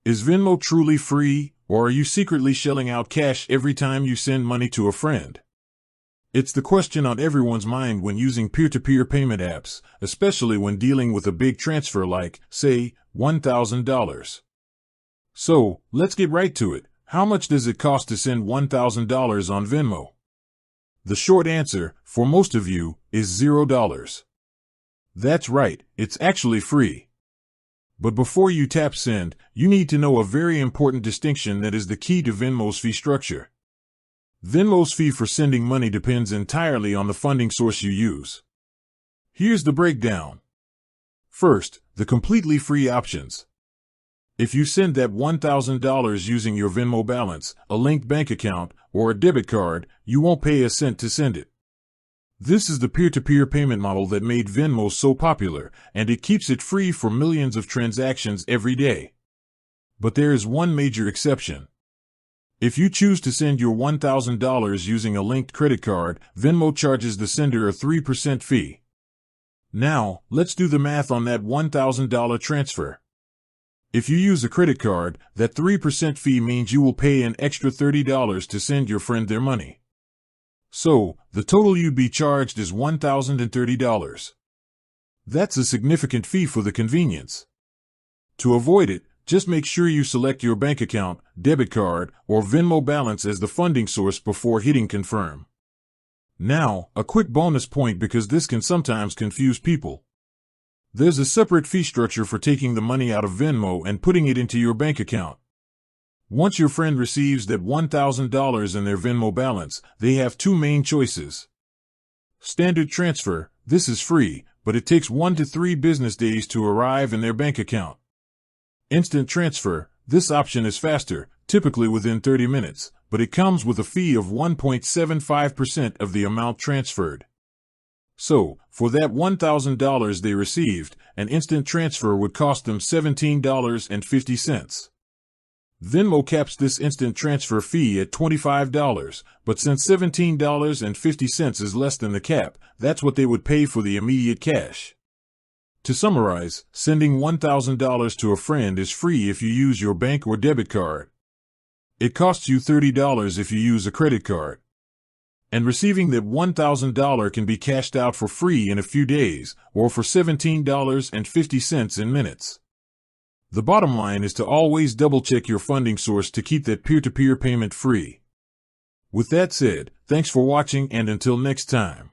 Is Venmo truly free, or are you secretly shelling out cash every time you send money to a friend? It's the question on everyone's mind when using peer-to-peer payment apps, especially when dealing with a big transfer like, say, $1,000. So, let's get right to it. How much does it cost to send $1,000 on Venmo? The short answer, for most of you, is $0. That's right, it's actually free. But before you tap send, you need to know a very important distinction that is the key to Venmo's fee structure. Venmo's fee for sending money depends entirely on the funding source you use. Here's the breakdown. First, the completely free options. If you send that $1,000 using your Venmo balance, a linked bank account, or a debit card, you won't pay a cent to send it. This is the peer-to-peer payment model that made Venmo so popular, and it keeps it free for millions of transactions every day. But there is one major exception. If you choose to send your $1,000 using a linked credit card, Venmo charges the sender a 3% fee. Now, let's do the math on that $1,000 transfer. If you use a credit card, that 3% fee means you will pay an extra $30 to send your friend their money. So, the total you'd be charged is $1,030. That's a significant fee for the convenience. To avoid it, just make sure you select your bank account, debit card, or Venmo balance as the funding source before hitting confirm. Now, a quick bonus point because this can sometimes confuse people. There's a separate fee structure for taking the money out of Venmo and putting it into your bank account. Once your friend receives that $1,000 in their Venmo balance, they have two main choices. Standard transfer, this is free, but it takes 1 to 3 business days to arrive in their bank account. Instant transfer, this option is faster, typically within 30 minutes, but it comes with a fee of 1.75% of the amount transferred. So, for that $1,000 they received, an instant transfer would cost them $17.50. Venmo caps this instant transfer fee at $25, but since $17.50 is less than the cap, that's what they would pay for the immediate cash. To summarize, sending $1,000 to a friend is free if you use your bank or debit card. It costs you $30 if you use a credit card. And receiving that $1,000 can be cashed out for free in a few days, or for $17.50 in minutes. The bottom line is to always double-check your funding source to keep that peer-to-peer payment free. With that said, thanks for watching and until next time.